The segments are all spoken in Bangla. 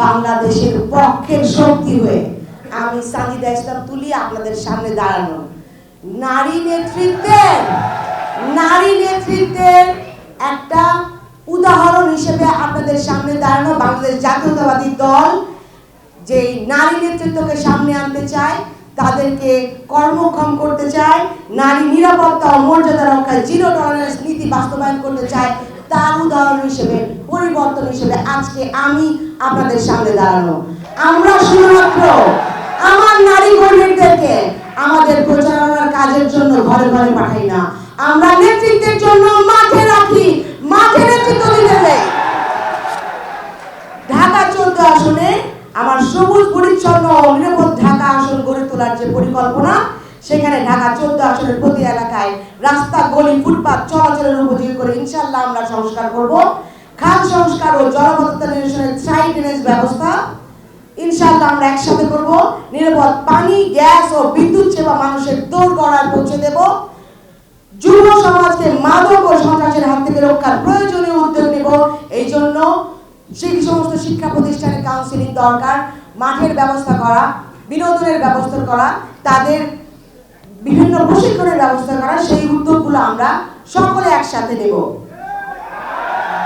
বাংলাদেশের পক্ষের শক্তি হয়ে আমি সাজিদা ইসলাম তুলি আপনাদের সামনে দাঁড়ানো নারী নেতৃত্বের একটা উদাহরণ হিসেবে আপনাদের সামনে দাঁড়ানো বাংলাদেশ জাতীয়তাবাদী দল যে নারী নেতৃত্বকে সামনে আনতে চায়, তাদেরকে কর্মক্ষম করতে চায়, নারী নিরাপত্তা ও মর্যাদা রক্ষায় জিরো টলারেন্স নীতি বাস্তবায়ন করতে চায়, তার উদাহরণ হিসেবে পরিবর্তন হিসেবে আজকে আমি আপনাদের সামনে দাঁড়ানো। আমরা শুধুমাত্র আমার নারী কর্মীদেরকে আমাদের প্রচারণার কাজের জন্য ঘরে ঘরে পাঠাই না, আমরা নেতৃত্বের জন্য মাঠে রাখি, মাঠে নেতৃত্ব দিতে চাই। ঢাকা 14 আসনে আমার সবুজ পরিচ্ছন্ন ও নিরাপদ ঢাকা আসন গড়ে তোলার যে পরিকল্পনা, সেখানে ঢাকা 14 আসনের প্রতি এলাকায় রাস্তা, গলি, ফুটপাত চলাচলের উপযোগী করে ইনশাআল্লাহ আমরা সংস্কার করব। খাল সংস্কার ও জলবদ্ধতা নিরসনের স্থায়ী ড্রেনেজ ব্যবস্থা ইনশাআল্লাহ আমরা একসাথে করব। নিরাপদ পানি, গ্যাস ও বিদ্যুৎ সেবা মানুষের দোরগোড়ায় পৌঁছে দেব। যুব সমাজকে মাদক ও সন্ত্রাসের হাত থেকে রক্ষার প্রয়োজনীয় উদ্যোগ নেব। এই জন্য সেই সমস্ত শিক্ষা প্রতিষ্ঠানে কাউন্সিলিং দরকার, মাঠের ব্যবস্থা করা, বিনোদনের ব্যবস্থা করা, তাদের বিভিন্ন প্রশিক্ষণের ব্যবস্থা করা, সেই উদ্যোগগুলো আমরা সকলে একসাথে নেব।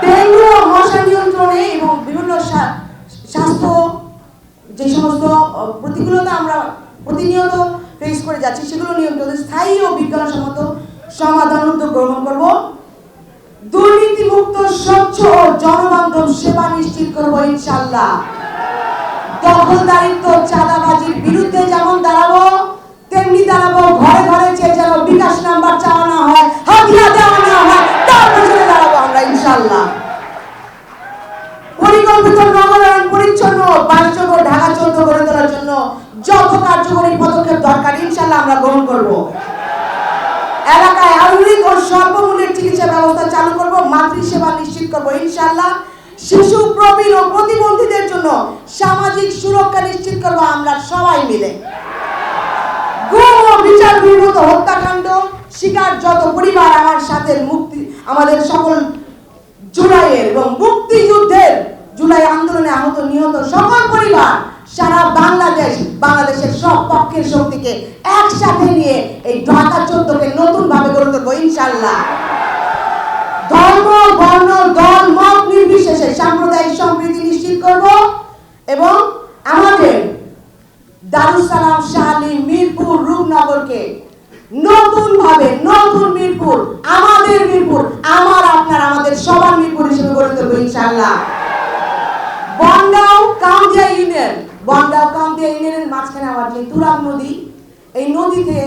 ডেঙ্গু ও মশা নিয়ন্ত্রণে এবং বিভিন্ন স্বাস্থ্য যে সমস্ত প্রতিকূলতা আমরা প্রতিনিয়ত ফেস করে যাচ্ছি, সেগুলো নিয়ন্ত্রণে স্থায়ী ও বিজ্ঞানসম্মত সমাধান উদ্যোগ গ্রহণ করব। দুর্নীতিমুক্ত, স্বচ্ছ ও জনবান্ধব সেবা নিশ্চিত করব ইনশাআল্লাহ। দখলদারিত্ব, চাঁদাবাজির বিরুদ্ধে যেমন দাঁড়াবো, তেমনি দাঁড়াবো ঘরে ঘরে চেয়ে যেন বিকাশ নাম্বার চাওয়া না হয়, হাদিয়া দেওয়া না হয়, তার পেছনে দাঁড়াবো আমরা ইনশাআল্লাহ। পরিকল্পিত নগরায়ণ, পরিচ্ছন্ন বাসযোগ্য ঢাকা 14 গড়ে তোলার জন্য যত কার্যকরী পদক্ষেপ দরকার ইনশাআল্লাহ আমরা গ্রহণ করব। এলাকায় আধুনিক ও স্বল্পমূল্যের চিকিৎসা ব্যবস্থা চালু করব, মাতৃসেবা নিশ্চিত করব ইনশাআল্লাহ। শিশু, প্রবীণ ও প্রতিবন্ধীদের জন্য সামাজিক সুরক্ষা নিশ্চিত করব আমরা সবাই মিলে। গুম ও বিচার বহির্ভূত হত্যাকাণ্ড শিকার যত পরিবার আমার সাথে আমাদের সকল জুলাইয়ের এবং মুক্তিযুদ্ধের জুলাই আন্দোলনে আহত নিহত সকল পরিবার সারা বাংলাদেশের সব পক্ষের শক্তিকে একসাথে নিয়ে এই ঢাকা 14কে নতুন ভাবে গড়ে তুলব ইনশাআল্লাহ। ধর্ম, বর্ণ, দল, মত নির্বিশেষে সাম্প্রদায়িক সম্প্রীতি নিশ্চিত করব এবং আমাদের দারুস সালাম, শাহলী, মিরপুর, রূপনগরকে নতুন ভাবে, নতুন মিরপুর, আমাদের মিরপুর, আপনার আমাদের সবার মিরপুর হিসেবে গড়ে তুলব ইনশাআল্লাহ। বনগাঁও কাউন্দিয়া ইউনিয়নের মাঝখানে আমার যে তুরাগ নদী, এই নদীতে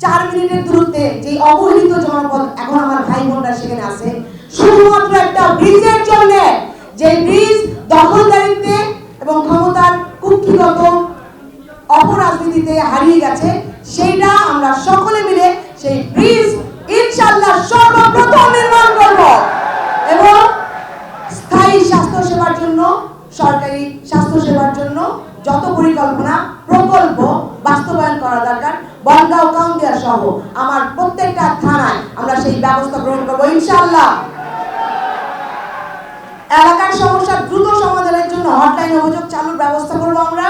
4 মিনিটের দূরত্বে যে অবহেলিত জনপদ এখন আমার ভাই বোনরা সেখানে আছে, শুধুমাত্র একটা ব্রিজের জন্য, যে ব্রিজ দখলদারিত্বে এবং ক্ষমতার কুক্ষিগত অপরাজনীতিতে হারিয়ে গেছে, সেইটা আমরা সকলে মিলে সেই ব্রিজ ইনশাআল্লাহ সর্বপ্রথম নির্মাণ করব এবং স্থায়ী স্বাস্থ্য সেবার জন্য, সরকারি স্বাস্থ্য সেবার জন্য যত পরিকল্পনা প্রকল্প বাস্তবায়ন করা দরকার, বনগাঁও, কাউন্দিয়া সহ আমার প্রত্যেকটা থানায় আমরা সেই ব্যবস্থা গ্রহণ করব ইনশাআল্লাহ। এলাকার সমস্যা দ্রুত সমাধানের জন্য হটলাইন অভিযোগ চালুর ব্যবস্থা করব আমরা,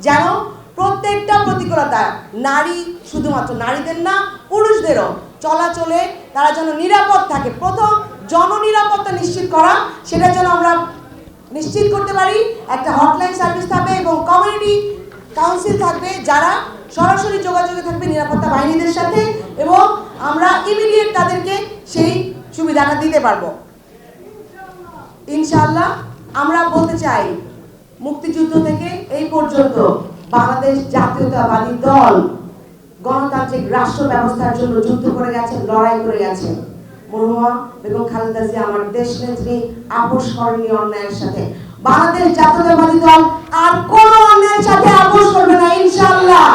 যেন প্রত্যেকটা প্রতিকূলতা, নারী শুধুমাত্র নারীদের না, পুরুষদেরও চলাচলে তারা যেন নিরাপদ থাকে। প্রথম জননিরাপত্তা নিশ্চিত করা, সেটা যেন আমরা নিশ্চিত করতে পারি। একটা হটলাইন সার্ভিস থাকবে এবং কমিউনিটি কাউন্সিল থাকবে, যারা সরাসরি যোগাযোগে থাকবে নিরাপত্তা বাহিনীদের সাথে, এবং আমরা ইমিডিয়েট তাদেরকে সেই সুবিধাটা দিতে পারবো ইনশাআল্লাহ। আমরা বলতে চাই, মুক্তিযুদ্ধ থেকে এই পর্যন্ত বাংলাদেশ জাতীয়তাবাদী দল গণতান্ত্রিক রাষ্ট্র ব্যবস্থার জন্য যুদ্ধ করে গেছেন, লড়াই করে গেছেন। মরহুমা বেগম খালেদা জিয়া আমার দেশ নেত্রী আপোষ করেনি অন্যায়ের সাথে। বাংলাদেশ জাতীয়তাবাদী দল আর কোন অন্যায়ের সাথে আপোষ করবে না ইনশাআল্লাহ।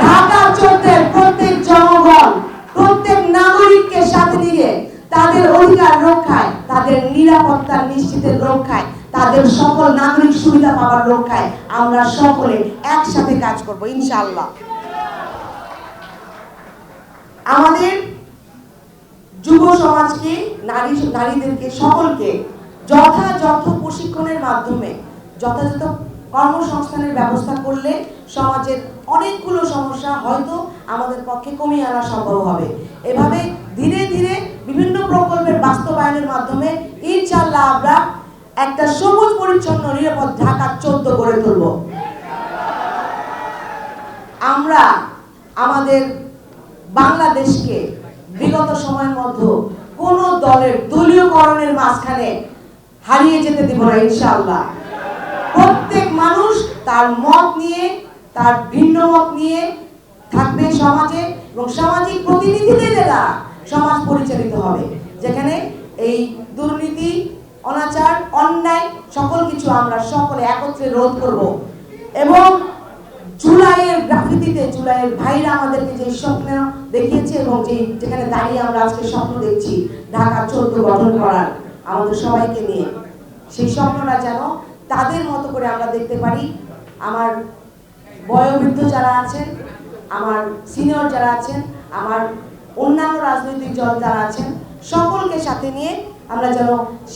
ঢাকা 14 প্রত্যেক জনগণ, প্রত্যেক নাগরিককে সাথে নিয়ে তাদের অধিকার রক্ষায়, তাদের নিরাপত্তা নিশ্চিতের রক্ষায়, তাদের সকল নাগরিক সুবিধা পাওয়ার রক্ষায় আমরা সকলে একসাথে কাজ করব ইনশাআল্লাহ। আমাদের যুব সমাজকে, নারীদেরকে সকলকে যথাযথ প্রশিক্ষণের মাধ্যমে যথাযথ কর্মসংস্থানের ব্যবস্থা করলে সমাজের অনেকগুলো সমস্যা হয়তো আমাদের পক্ষে কমিয়ে আনা সম্ভব হবে। এভাবে ধীরে ধীরে বিভিন্ন প্রকল্পের বাস্তবায়নের মাধ্যমে ইনশাআল্লাহ আমরা একটা সবুজ পরিচ্ছন্ন নিরাপদ ঢাকা 14 গড়ে তুলব। আমরা আমাদের বাংলাদেশকে বিগত সময়ের মধ্যে কোন দলের দলীয়করণের মাঝখানে হারিয়ে যেতে দেব না ইনশাআল্লাহ। প্রত্যেক মানুষ তার মত নিয়ে, তার ভিন্ন মত নিয়ে থাকবে সমাজে, এবং সামাজিক প্রতিনিধিদের দ্বারা সমাজ পরিচালিত হবে, যেখানে এই দুর্নীতি, অনাচার, অন্যায় সকল কিছু আমরা সকলে একত্রে রোধ করব। এবং জুলাইয়ের গ্রাফিতিতে জুলাইয়ের ভাইরা আমাদেরকে যে স্বপ্ন দেখিয়েছে এবং যেখানে দাঁড়িয়ে আমরা আজকে স্বপ্ন দেখছি ঢাকা 14 গঠন করার আমাদের সবাইকে নিয়ে, সেই স্বপ্নটা যেন তাদের মতো করে আমরা দেখতে পারি। আমার বয়োবৃদ্ধ যারা আছেন, আমার সিনিয়র যারা আছেন, আমার অন্যান্য রাজনৈতিক দল যারা আছেন, সকলকে সাথে নিয়ে আমরা যেন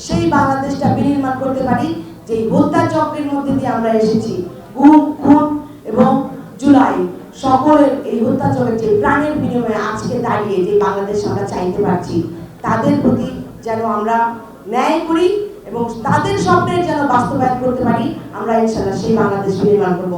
সেই বাংলাদেশটা বিনির্মাণ করতে পারি যে হত্যাযজ্ঞের মধ্যে দিয়ে আমরা এসেছি। গুম, খুন এবং জুলাই সকলের এই হত্যাযজ্ঞের যে প্রাণের বিনিময়ে আজকে দাঁড়িয়ে যে বাংলাদেশ আমরা চাইতে পারছি, তাদের প্রতি যেন আমরা ন্যায় করি এবং তাদের স্বপ্নের যেন বাস্তবায়ন করতে পারি। আমরা ইনশাআল্লাহ সেই বাংলাদেশ নির্মাণ করব।